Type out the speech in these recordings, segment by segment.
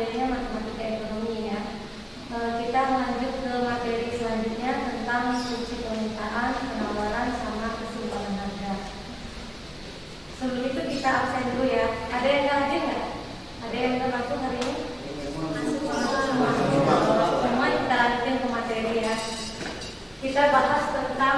materinya matematika ekonomi ya. Kita lanjut ke materi selanjutnya tentang fungsi permintaan, penawaran, sama keseimbangan harga. Sebelum itu kita absen dulu ya. Ada yang hadir nggak? Ada yang nggak masuk hari ini? Masuk semua. Kita lanjutin ke materi ya. Kita bahas tentang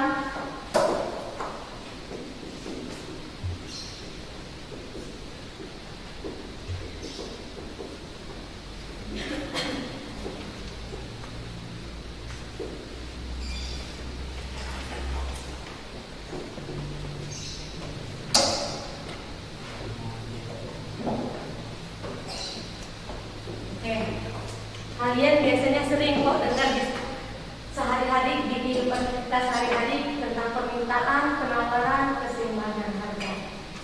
kalian biasanya sering kok dengar sehari-hari di kehidupan kita sehari-hari tentang permintaan, penawaran, keseimbangan harga.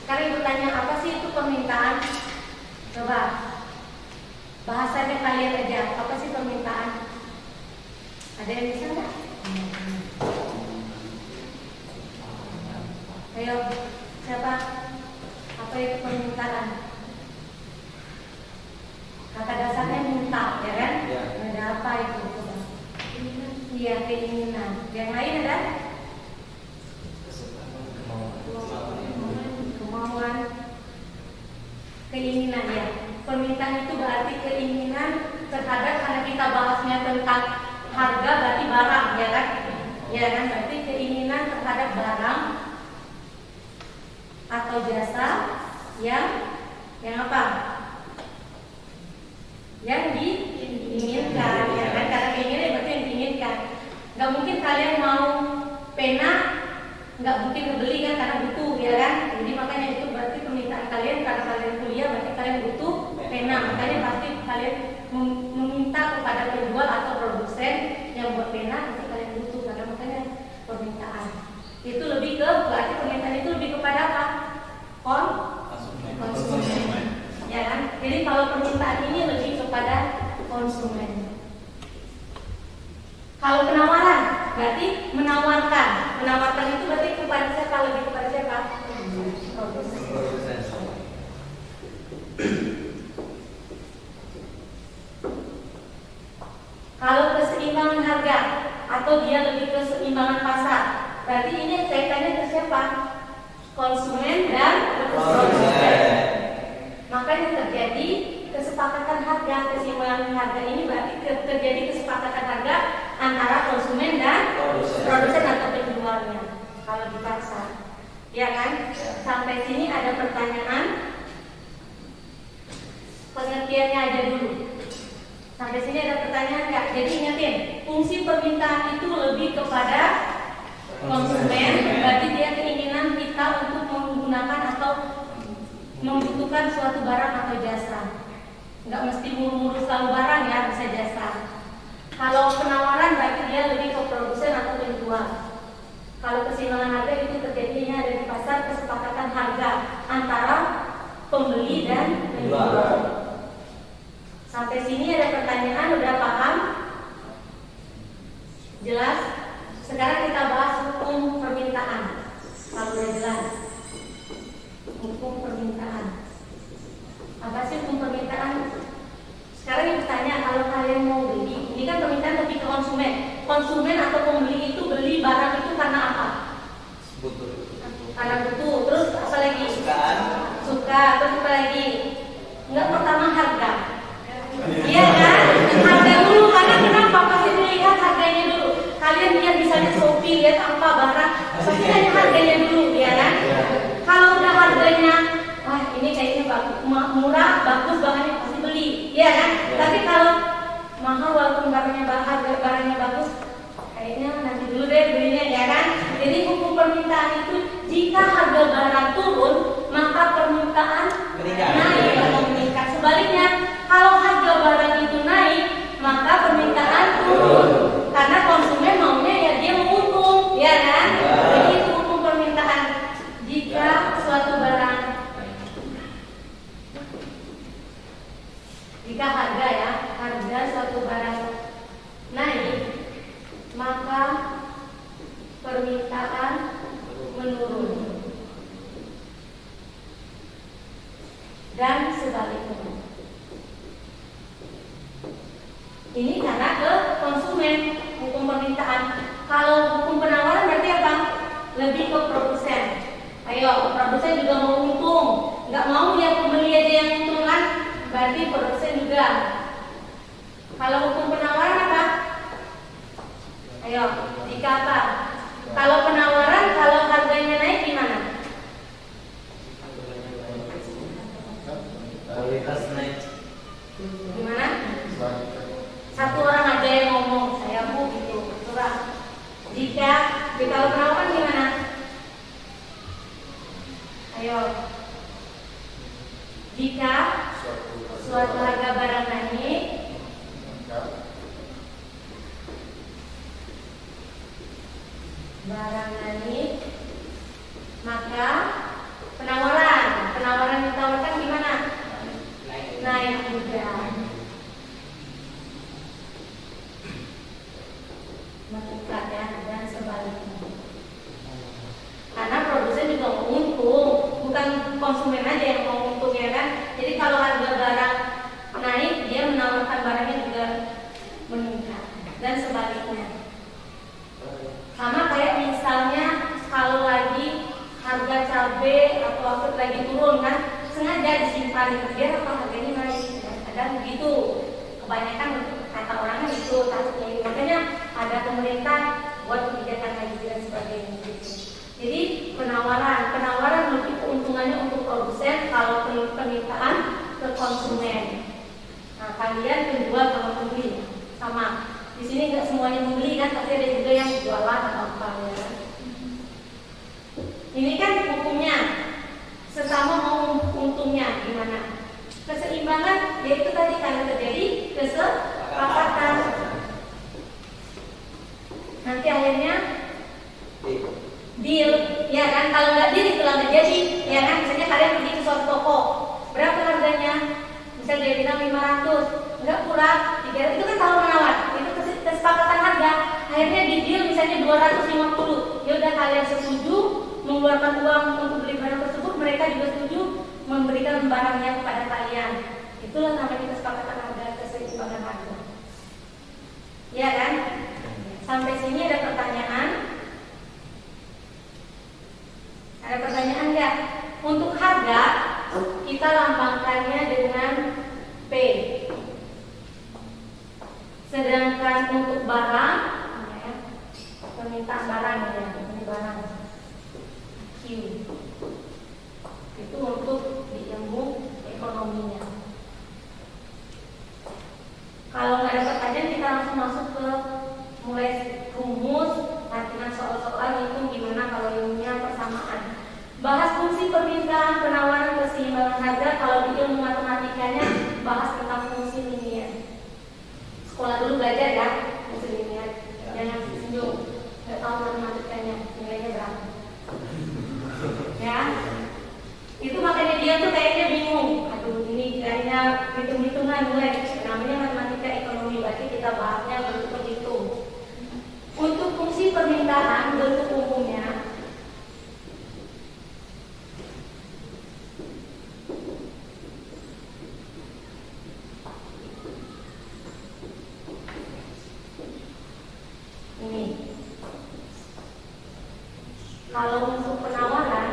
Sekarang bertanya, apa sih itu permintaan? Coba bahasanya kalian aja, apa sih permintaan? Ada yang bisa nggak? Ayo, siapa? Apa itu permintaan? Kata dasarnya minta, ya kan? Ya. Ada apa itu? Iya, keinginan. Yang lain ada? Kemauan. Keinginan ya. Permintaan itu berarti keinginan terhadap, karena kita bahasnya tentang harga berarti barang, ya kan? Ya kan? Berarti keinginan terhadap barang atau jasa yang apa? Yang diinginkan, ya kan? Karena keinginan berarti yang diinginkan. Nggak mungkin kalian mau pena, nggak mungkin kebeli kan, karena butuh, ya kan? Jadi makanya itu berarti permintaan kalian, karena kalian kuliah berarti kalian butuh pena, makanya pasti kalian meminta kepada penjual atau produsen yang buat pena, nanti kalian butuh, karena makanya permintaan. Itu lebih ke, berarti permintaan itu lebih kepada apa? Konsumen. Ya kan? Jadi kalau permintaan ini lebih kepada konsumen. Kalau penawaran berarti menawarkan. Menawarkan itu berarti kepada siapa? Lebih kepada siapa? Produsen. Kalau keseimbangan harga atau dia lebih keseimbangan pasar, berarti ini kaitannya ke siapa? Konsumen dan produsen. Makanya terjadi kesepakatan harga. Keseimbangan harga ini berarti terjadi kesepakatan harga antara konsumen dan produsen atau penjualnya kalau di pasar, ya kan? Sampai sini ada pertanyaan? Pengertiannya aja dulu. Sampai sini ada pertanyaan nggak? Jadi ingatin, fungsi permintaan itu lebih kepada konsumen, berarti dia keinginan kita untuk menggunakan atau membutuhkan suatu barang atau jasa. Nggak mesti mulu-mulu selalu barang ya, bisa jasa. Kalau penawaran berarti dia lebih ke produsen atau penjual. Kalau keseimbangan harga itu terjadinya ada di pasar, kesepakatan harga antara pembeli dan penjual. Sampai sini ada pertanyaan, udah paham? Jelas? Sekarang kita bahas hukum permintaan. Kalau udah jelas, hukum permintaan. Apa sih hukum permintaan? Sekarang yang bertanya, kalau kalian mau beli, ini kan permintaan lebih ke konsumen. Konsumen atau pembeli itu beli barang itu karena apa? Butuh. Karena butuh. Terus apa lagi? Suka. Terus apa lagi? Enggak, pertama harga. Iya kan? Harga dulu. Karena kenapa? Pasti dilihat harganya dulu. Kalian lihat misalnya Shopee, lihat apa barang, pasti hanya harganya dulu, ya kan? Kalau udah harganya, wah ini kayaknya murah, bagus bahannya, pasti beli, ya kan? Tapi kalau mahal walaupun barangnya bagus, kayaknya nanti dulu deh belinya, ya kan? Jadi hukum permintaan itu, jika harga barang turun, maka permintaan naik atau meningkat. Sebaliknya, kalau harga barang itu naik, maka permintaan turun. Karena konsumen maunya ya dia menguntung, ya kan? Jadi itu hukum permintaan. Jika suatu barang, jika harga suatu barang naik, maka permintaan menurun. Dan sebaliknya. Berarti produsen juga. Kalau hukum penawaran apa? Ayo, jika apa? Kalau penawaran, kalau harganya naik gimana? Kualitas naik. Gimana? Satu orang aja yang ngomong, saya bu gitu, curang. Jika kalau penawaran gimana? Ayo. Jika suatu harga barang naik, maka penawaran yang ditawarkan gimana? Naik juga. Meningkat ya, dan sebaliknya. Karena produsen juga mau untung, bukan konsumen aja yang mau untung ya kan. Jadi kalau harga barang naik, dia menawarkan barangnya juga meningkat dan sebaliknya. Sama kayak misalnya kalau lagi harga cabai atau apa lagi turun kan, sengaja disimpan biar apa harganya naik. Kadang begitu. Kebanyakan kata orangnya itu takutnya. Makanya ada pemerintah buat kebijakan lagi dan sebagainya gitu. Jadi penawaran lebih keuntungannya untuk produsen kalau permintaan ke konsumen. Nah, kalian penjual sama pembeli sama. Di sini nggak semuanya membeli kan, tapi ada juga yang jualan atau apa ya. Ini kan hukumnya sesama mau untungnya gimana? Keseimbangan yaitu tadi karena terjadi kesepakatan. Nanti akhirnya deal, ya kan? Kalau nggak deal itu nggak jadi, ya kan? Misalnya kalian pergi ke suatu toko, berapa harganya? Misalnya dia bilang 500, nggak kurang, 300, itu kan tawar menawar, itu kesepakatan harga. Akhirnya di deal misalnya 250, ya udah kalian setuju mengeluarkan uang untuk beli barang tersebut, mereka juga setuju memberikan barangnya kepada kalian. Itulah namanya kesepakatan harga, keseimbangan harga. Ya kan? Sampai sini ada pertanyaan? Ada pertanyaan nggak? Untuk harga kita lambangkannya dengan P. Sedangkan untuk barang, ya, permintaan barang ya, ini barang Q. Itu untuk di ilmu ekonominya. Kalau nggak ada pertanyaan, kita langsung masuk ke mulai rumus, latihan soal-soal itu gimana kalau ilmunya persamaan. Bahas fungsi permintaan, penawaran, keseimbangan harga. Kalau di ilmu matematikanya bahas tentang fungsi linier. Sekolah dulu belajar ya fungsi linier. Jangan senyum, nggak tahu matematikanya nilainya berapa. Ya, itu makanya dia tuh kayaknya bingung. Aduh, ini kayaknya hitung-hitungan mulai. Namanya matematika ekonomi, berarti kita bahasnya bentuk hitung. Untuk fungsi permintaan bentuk umumnya ini. Kalau untuk penawaran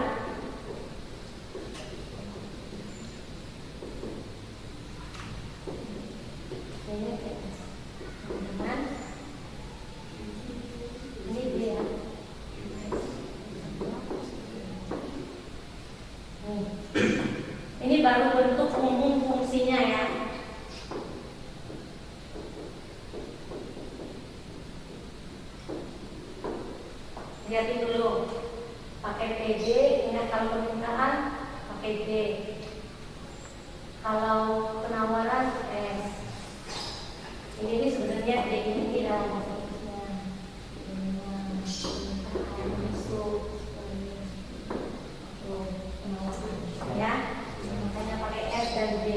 ini dia. Ini baru bentuk umum fungsinya ya. Lihatin dulu. Pakai PD, ingatkan permintaan, pakai D. Kalau penawaran S. Ini sebenarnya D ini dalam maksudnya. Ya, makanya pakai S dan D.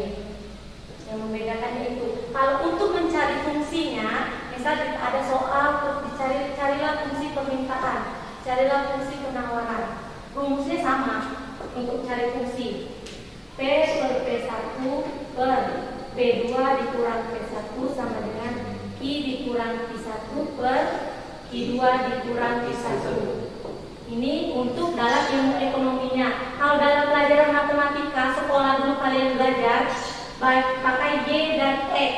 Yang membedakannya itu. Kalau untuk mencari fungsinya, misal ada soal terus carilah fungsi permintaan, carilah fungsi penawaran. Rumusnya sama untuk cari fungsi. P per P1 per P2 dikurang P1 sama dengan I dikurang Q1 per Q2 dikurang Q1. Ini untuk dalam ilmu ekonominya. Kalau dalam pelajaran matematika, sekolah dulu kalian belajar baik pakai Y dan X.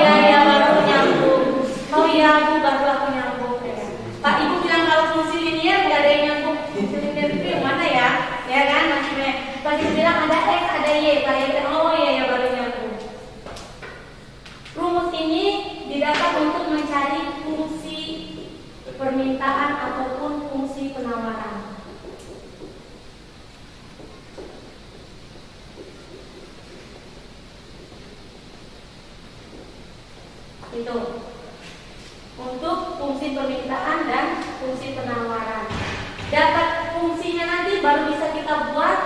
Ya baru nyambung. Oh iya Bu, baru aku nyambung ya. Pak Ibu bilang kalau fungsi linier nggak ada yang nyambung. Fungsi linier itu yang mana ya? Ya kan Mas Ime. Pas Ibu bilang ada X, ada Y. Pak Ibu, oh iya baru nyambung. Rumus ini didapat untuk mencari fungsi permintaan ataupun fungsi penawaran. Itu untuk fungsi permintaan dan fungsi penawaran. Dapat fungsinya nanti baru bisa kita buat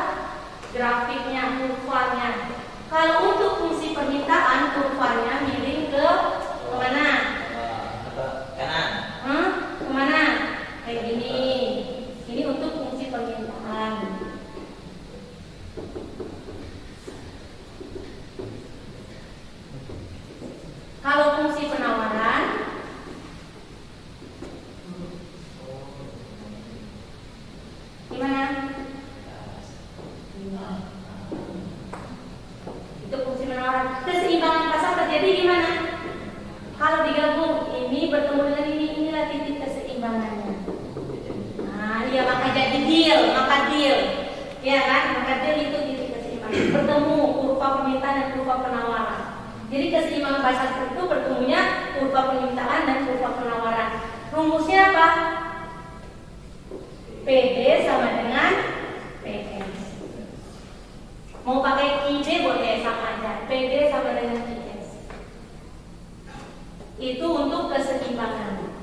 grafiknya, kurvanya. Kalau untuk fungsi permintaan, kurvanya miring ke mana? Kanan. Kemana? Kayak gini. Ini untuk fungsi permintaan. Kalau fungsi penawaran, gimana? Itu fungsi penawaran. Keseimbangan pasar terjadi gimana? Kalau digabung ini bertemu dengan ini, inilah titik keseimbangannya. Nah, iya maka jadi deal, ya kan? Maka deal itu titik keseimbangan. Bertemu kurva permintaan dan kurva penawaran. Jadi keseimbangan pasar itu bertemunya kurva permintaan dan kurva penawaran. Rumusnya apa? PD sama dengan PS. Mau pakai ID boleh sama aja. PD sama dengan PS. Itu untuk keseimbangan.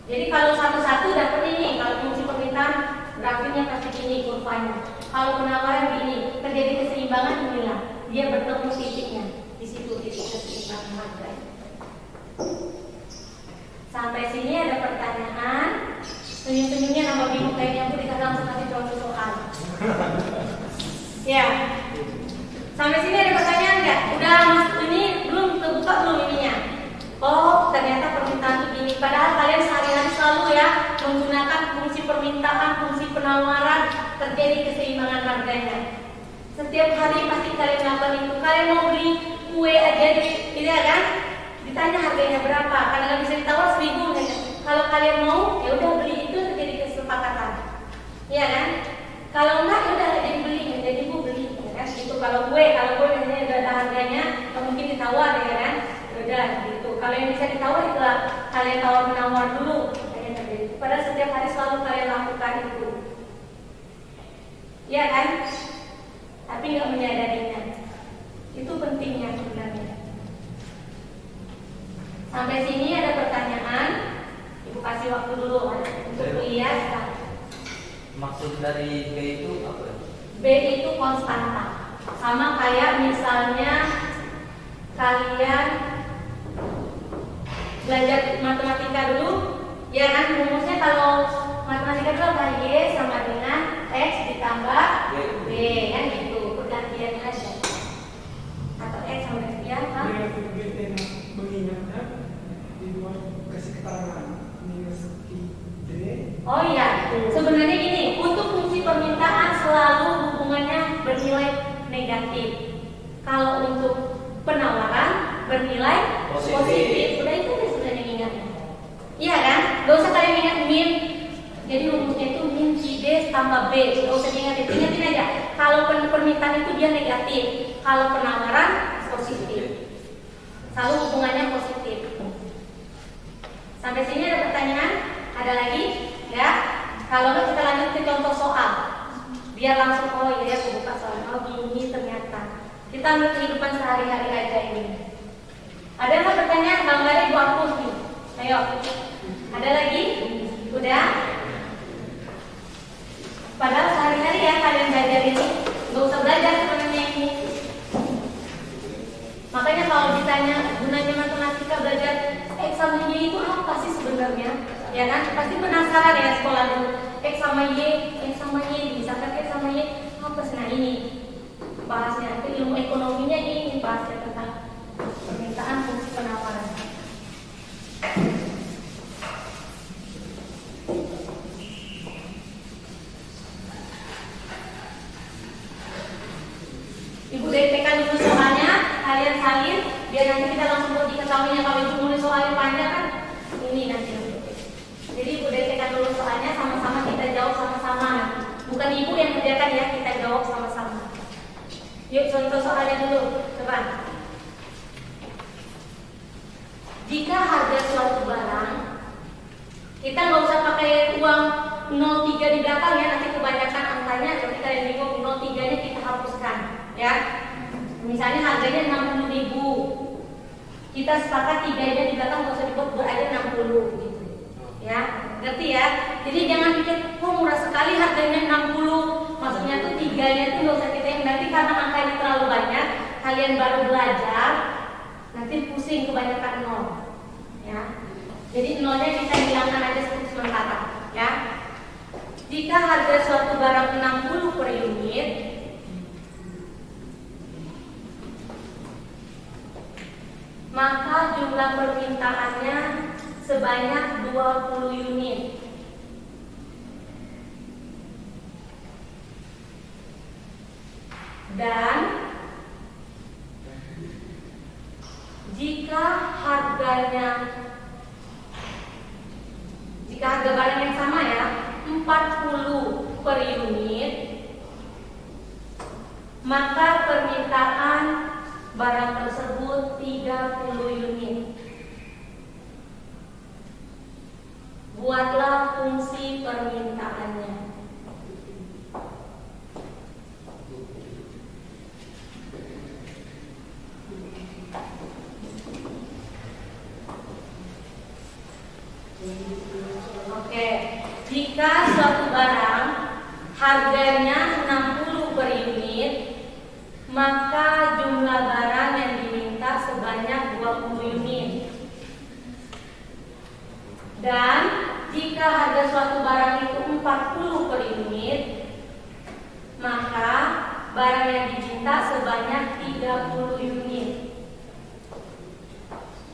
Jadi kalau satu-satu dapat ini, kalau fungsi permintaan grafiknya pasti gini kurvanya. Kalau penawaran gini, terjadi keseimbangan inilah dia bertemu titiknya di situ titik keseimbangan harga. Sampai sini ada pertanyaan. Senyum-senyumnya nambah bingung kayaknya aku dikasih langsung kasih contoh soal. Ya. Sampai sini ada pertanyaan nggak? Udah ini belum terbuka belum ininya? Oh, ternyata permintaan itu gini. Padahal kalian sehari-hari selalu ya menggunakan fungsi permintaan, fungsi penawaran, terjadi keseimbangan harganya. Setiap hari pasti kalian melakukan itu. Kalian mau beli kue aja, tidak kan? Ditanya harganya berapa? Karena nggak bisa ditawar 1.000 kan? Kalau kalian mau, ya udah beli itu terjadi kesepakatan, iya kan? Kalau enggak, ya udah jadi beli, jadi ibu beli, ya kan? Itu kalau gue misalnya udah ada harganya, mungkin ditawar, ya kan? Udah gitu. Kalau yang bisa ditawar itulah kalian tawar menawar dulu. Padahal setiap hari selalu kalian lakukan itu, ya kan? Tapi nggak menyadarinya. Itu pentingnya sebenarnya. Sampai sini ada pertanyaan. Ibu kasih waktu dulu untuk lihat. Maksud dari B itu apa? B itu konstanta. Sama kayak misalnya kalian belajar matematika dulu, ya kan rumusnya kalau matematika dulu apa? Y sama dengan X ditambah B, kan gitu, pergantian aja. Atau X sama dengan Y, kan? Mengingatkan di luar kasih keterangan minus D. Oh iya, sebenarnya gini, untuk fungsi permintaan selalu hubungannya bernilai negatif. Kalau untuk penawaran bernilai positif. Udah itu deh sebenarnya ingatnya. Iya kan? Gak usah kalian ingat min. Jadi rumusnya itu min D tambah B. Gak usah diingatin, ingatin aja. Kalau permintaan itu dia negatif, kalau penawaran positif. Selalu hubungannya positif. Sampai sini ada pertanyaan? Ada lagi? Ya. Kalau nggak kita lanjut ke contoh soal. Biar langsung oh iya aku buka soal. Oh gini ternyata. Kita ambil kehidupan sehari-hari aja ini. Ada nggak pertanyaan? Kalau nggak ada ibu hapus nih. Ayo. Ada lagi? Udah? Padahal sehari-hari ya kalian belajar ini. Nggak usah belajar sebenarnya ini. Makanya kalau ditanya gunanya matematika belajar X sama Y itu apa sih sebenarnya? Ya kan? Pasti penasaran ya sekolah dulu. X sama Y, misalkan X sama Y apa sih? Nah ini bahasnya, itu ilmu ekonominya ini bahasnya tentang permintaan fungsi penawaran. ibu yang kerjakan ya, kita jawab sama-sama. Yuk contoh soalnya dulu, coba. Jika harga suatu barang, kita nggak usah pakai uang 03 di belakang ya, nanti kebanyakan angkanya, nanti kalian bingung, 03-nya kita hapuskan ya. Misalnya harganya 60.000, kita sepakat 3-nya di belakang nggak usah dibuat, buat aja 60 gitu ya, ngerti ya? Jadi jangan pikir, kok murah sekali harganya 60, maksudnya tuh 3-nya tuh nggak usah kita yang, nanti karena angkanya terlalu banyak, kalian baru belajar, nanti pusing kebanyakan nol ya. Jadi nolnya kita hilangkan aja sementara ya. Jika harga suatu barang 60 per unit, maka jumlah permintaannya sebanyak 20 unit. Dan jika harga barang yang sama ya, 40 per unit, maka permintaan barang tersebut 30 unit. Buatlah fungsi permintaannya. Oke, jika suatu barang harganya 60 per unit, maka jumlah barang yang diminta sebanyak 20 unit. Dan jika harga suatu barang itu 40 per unit, maka barang yang diminta sebanyak 30 unit.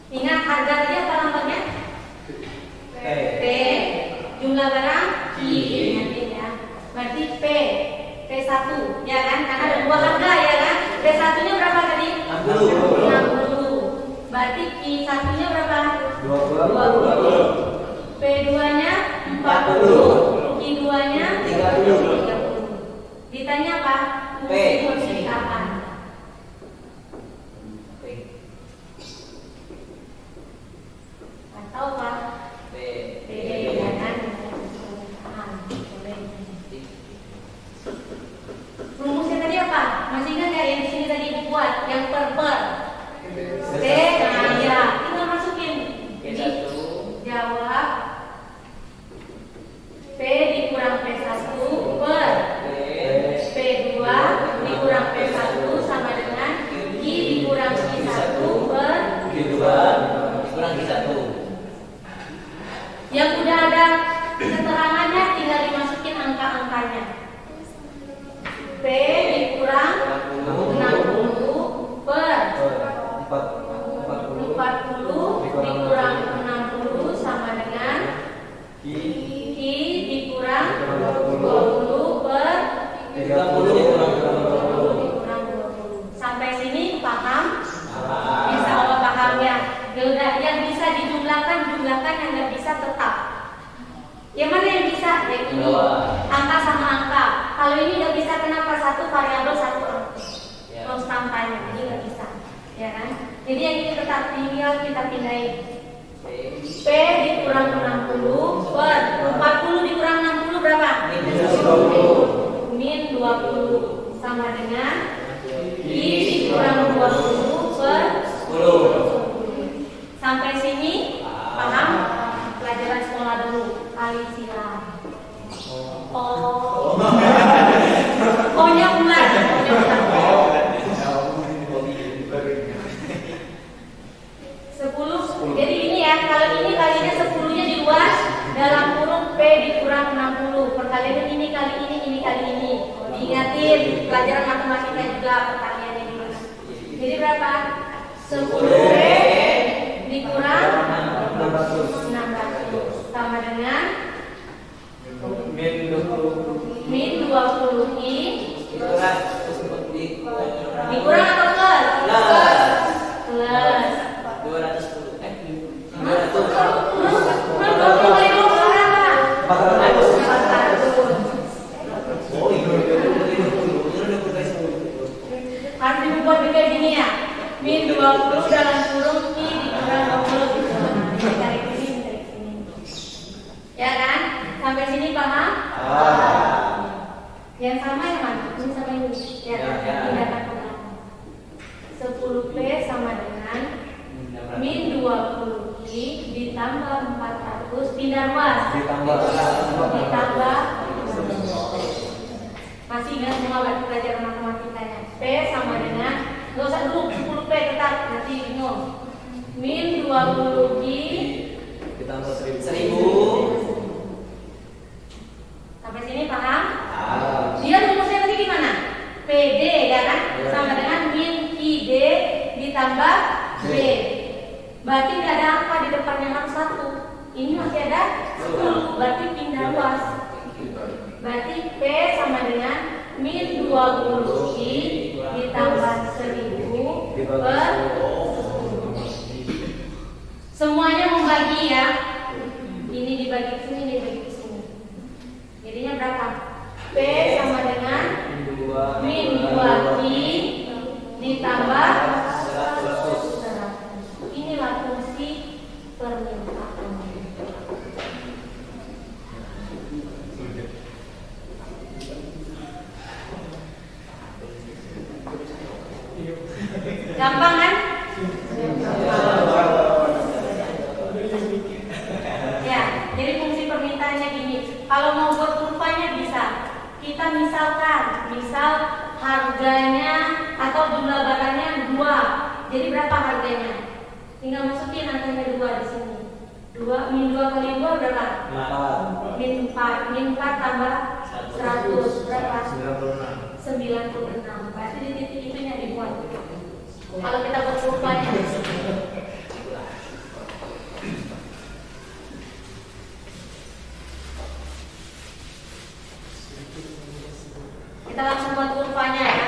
Ingat harga tadi apa lambangnya? P. Jumlah barang I. Nanti ya. Berarti P1 ya kan? Karena ada dua harga ya kan? P1 nya berapa tadi? 60. Berarti I1 nya berapa? 20. P2 nya 40. I2 nya 30. Ditanya apa? Fungsi apa? Atau apa? Ya kan? Rumusnya tadi apa? Masih ingat nggak yang di sini tadi ibu buat? Yang per. P, nah ya, tinggal masukin. Jawab P dikurang P1 per P2 dikurang P1 sama dengan I dikurang I1 per I2 dikurang I1. Yang udah ada keterangannya tinggal dimasukin angka-angkanya. P dikurang 60 per 40 dikurang 60 sama dengan I dikurang 20 per 30 dikurang 20. Sampai sini paham? Insya Allah paham ya. Yang bisa dijumlahkan, jumlahkan, yang nggak bisa tetap. Yang mana yang bisa? Yang ini angka sama angka. Kalau ini nggak bisa, kenapa? Satu variabel satu angka konstantanya, jadi nggak bisa, ya kan? Jadi yang ini tetap, tinggal kita pindahin. P dikurang 60 per 40 dikurang 60 berapa? Min 20 sama dengan I dikurang 20 per 10. Sampai sini paham? Pelajaran sekolah dulu, kali silang. Oh. Pokoknya bulan. Jadi ini ya, kalau ini kalinya 10-nya di luar dalam kurung P dikurang 60. Perkalian ini kali ini. Diingatin pelajaran matematika juga perkaliannya gimana. Jadi berapa? 10 P dikurang 600 sama dengan min 20 I dikurang atau plus? Plus 210. Oh Ya kan? Sampai sini paham? Yang sama yang mana? Ini sama ini. Ya kan? Tindakan pengulangan. 10P sama dengan min 20Q ditambah 400 pindah ruas. Ditambah masih ingat semua waktu pelajaran matematikanya. P sama dengan, nggak usah dulu 10P tetap, nanti bingung. Min 20Q ditambah 1000. Sampai sini paham? Dia rumusnya tadi gimana? PD ya kan? Sama dengan min QD ditambah B. Berarti tidak ada apa di depannya harus 1. Ini masih ada 10, berarti pindah ruas. Berarti P sama dengan min 20Q ditambah 1000 per 10. Semuanya membagi ya. Ini dibagi ke sini, ini dibagi ke sini. Jadinya berapa? P sama dengan min 2Q ditambah 100. Inilah fungsi permintaan. Gampang kan? Ya, jadi fungsi permintaannya gini. Kalau mau buat kurvanya bisa. Kita misal harganya atau jumlah barangnya 2. Jadi berapa harganya? Tinggal masukin angkanya 2 di sini. 2 min 2 kali 2 berapa? 4. Min 4 tambah 100 berapa? 96. Berarti di titik itu yang dibuat. Kalau kita buat kurvanya. Kita langsung buat kurvanya ya.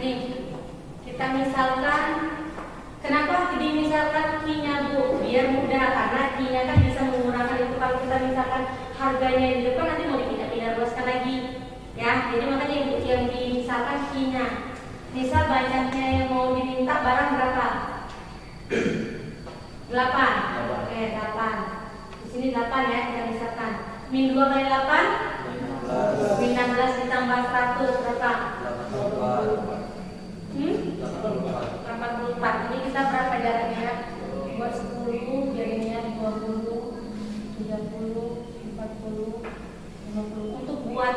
Nih, kita misalkan, kenapa dimisalkan Q-nya Bu? Biar mudah, karena Q-nya kan bisa mengurangkan itu. Kalau kita misalkan harganya di depan nanti mau dipindah-pindah ruaskan lagi ya. Jadi makanya yang dimisalkan Q-nya. Misal banyaknya yang mau diminta barang berapa? 8. Oke, 8. Di sini 8 ya, kita misalkan. Min 2 kali 8? Min 16 ditambah 100 berapa? 84. Ini kita berapa jaraknya? Buat 10, jadinya 20, 30, 40, 50. Untuk buat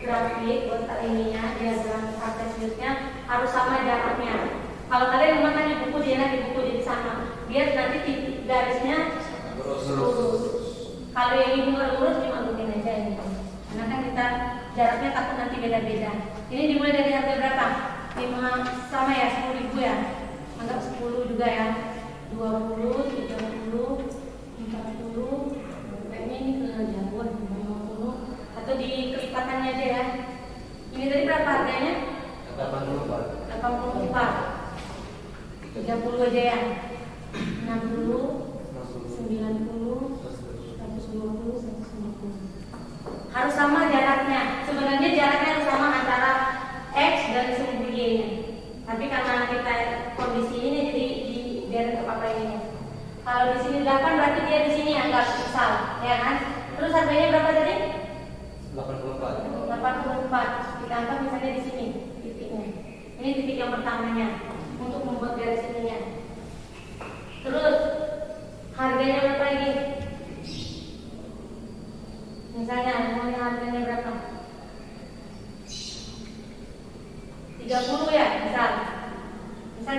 grafik, buat ininya, diagram kartesisnya harus sama jaraknya. Kalau kalian makan di buku, dia di buku jadi sama. Biar nanti titik garisnya lurus. Kalau yang ibu nggak lurus, dimasukin aja ini. Karena kan kita jaraknya takut nanti beda-beda. Ini dimulai dari harga berapa? 5 sama ya, 10.000 ya. Anggap 10 juga ya. 20, 30, 40. Kayaknya ini ke jagoan 50. Atau di kelipatannya aja ya. Ini tadi berapa harganya? 84. 30 aja ya. 60, 90, 120, 150. Harus sama jaraknya. Sebenarnya jaraknya harus sama antara X dan 1000Y-nya. Tapi karena kita kondisi ini jadi biar ke apa ini. Kalau di sini 8 berarti dia di sini anggap misal, ya kan? Terus harganya berapa tadi? 84. Kita anggap misalnya di sini titiknya. Ini titik yang pertamanya untuk membuat garis ininya. Terus harganya berapa lagi? Misalnya mau harganya berapa? 30 ya, misal 30.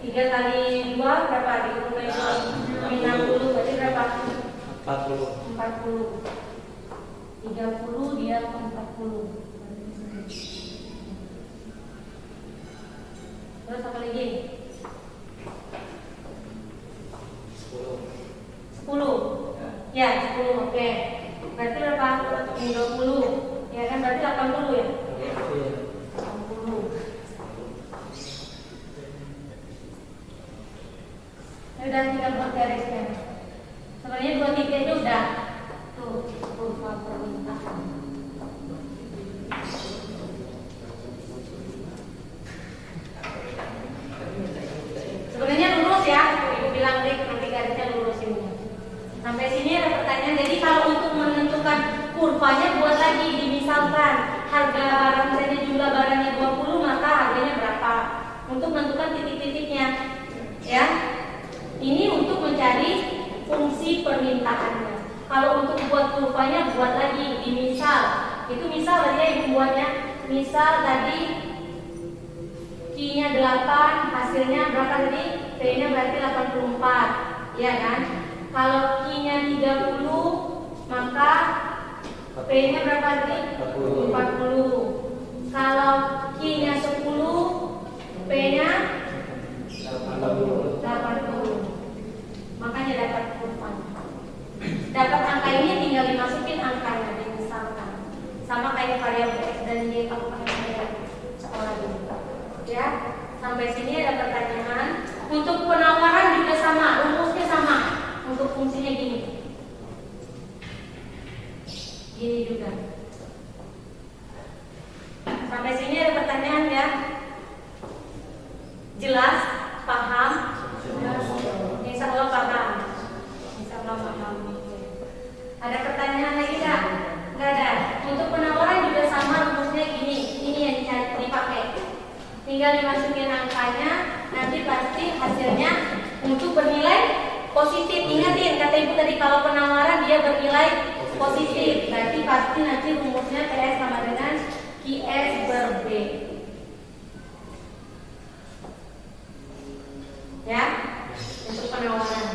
3 kali 2 berapa? 30 kali 2 60, berarti berapa? 40. 30 dia 40. Terus apa lagi? 10. Ya, 10. Oke. Berarti berapa? 20. Ya Ya kan berarti 80 ya? Iya. 80. Ya udah tinggal buat garisnya. Sebenarnya 23 itu udah tuh kurva permintaan. Sebenarnya lurus ya, ibu bilang deh nanti garisnya lurus ini. Sampai sini ada pertanyaan. Jadi kalau untuk menentukan kurvanya buat lagi, dimisalkan harga barang misalnya jumlah barangnya 20, maka harganya berapa? Untuk menentukan titik-titiknya, ya. Ini untuk mencari fungsi permintaannya. Kalau untuk buat kurvanya buat lagi, dimisal. Itu misal tadi ya ibu buatnya. Misal tadi Q-nya 8, hasilnya berapa tadi? P-nya berarti 84, ya kan? Kalau Q-nya 30, maka P-nya berapa tadi? 40. Kalau Q-nya 10, P-nya 80. Makanya dapat kurvanya. Dapat angka ini tinggal dimasukin angkanya, misalkan. Sama kayak variabel X dan Y kalau pakai sekolah dulu. Ya, sampai sini ada pertanyaan. Untuk penawaran juga sama, rumusnya sama. Untuk fungsinya gini. Gini juga. Sampai sini ada pertanyaan ya. Jelas? Paham? Insya Allah paham. Insya Allah paham. Ada pertanyaan lagi nggak? Nggak ada. Untuk penawaran juga sama, rumusnya gini. Ini yang dipakai. Tinggal dimasukin angkanya, nanti pasti hasilnya untuk bernilai positif. Ingatin kata ibu tadi, kalau penawaran dia bernilai positif, berarti pasti nanti rumusnya PS sama dengan QS per B. Ya, untuk penawaran.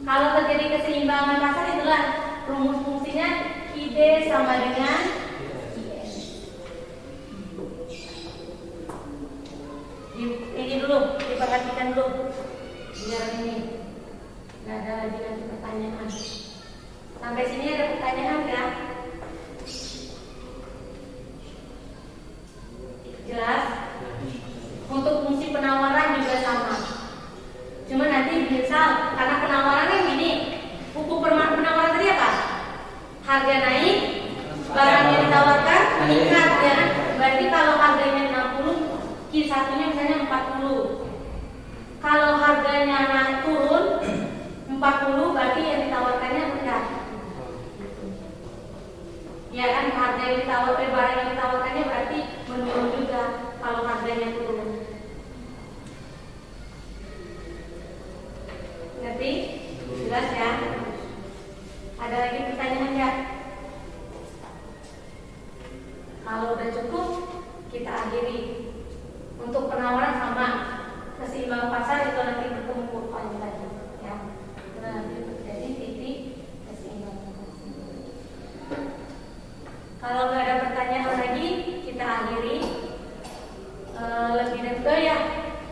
Kalau terjadi keseimbangan pasar, itulah rumus fungsinya QD sama dengan ini dulu, diperhatikan dulu biar ini nggak ada lagi nanti pertanyaan. Sampai sini ada pertanyaan nggak? Jelas? Untuk fungsi penawaran juga sama. Cuma nanti misal karena penawaran kan gini, hukum penawaran tadi apa? Harga naik, barang yang ditawarkan meningkat ya. Berarti kalau harganya 60, Q1-nya misalnya 40. Kalau harganya turun 40, berarti yang ditawarkannya rendah. Ya kan, harga yang ditawarkan, barang yang ditawarkannya berarti menurun juga kalau harganya turun. Ngerti? Jelas ya? Ada lagi pertanyaan nggak? Kalau udah cukup, kita akhiri. Untuk penawaran sama, keseimbangan pasar itu nanti bertemu kurvanya lagi, ya. Karena nanti terjadi titik keseimbangan pasar. Kalau nggak ada pertanyaan lagi, kita akhiri. Lebih detail ya,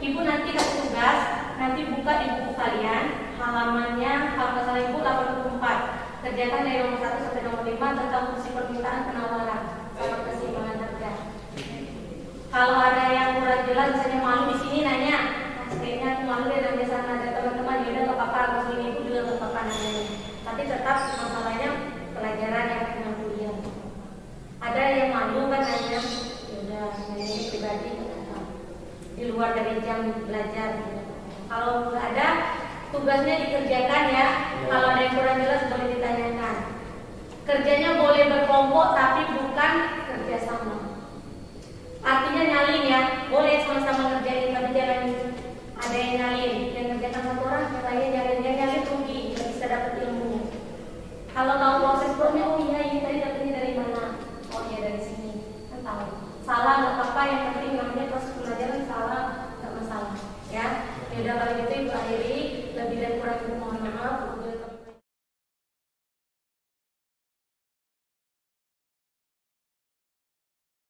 ibu nanti kasih tugas, nanti buka di buku kalian, halamannya kalau nggak salah ibu 84. Kerjakan dari nomor 1 sampai nomor 5 tentang fungsi permintaan penawaran sama keseimbangan harga. Kalau ada yang kurang jelas, misalnya malu di sini nanya, kayaknya aku malu deh nanya sana, ada teman-teman ya udah nggak apa-apa, atau ini ibu juga nggak apa-apa nanya. Tapi tetap masalahnya pelajaran yang punya kuliah. Ada yang malu kan nanya, ya udah nanya pribadi di luar dari jam belajar. Kalau nggak ada, tugasnya dikerjakan ya. Kalau ada yang kurang jelas boleh ditanyakan. Kerjanya boleh berkelompok tapi bukan kerja sama. Artinya nyalin ya, boleh sama-sama ngerjain, tapi jangan ada yang nyalin. Yang ngerjakan satu orang, yang lainnya nyalin. Yang nyalin rugi, nggak bisa dapat ilmunya. Kalau tahu proses prosesnya, oh iya ini tadi dapetnya dari mana? Oh iya dari sini, kan tahu. Salah nggak apa-apa, yang penting namanya proses pelajaran salah nggak masalah, ya. Ya udah kalau gitu ibu akhiri, lebih dan kurang mohon maaf.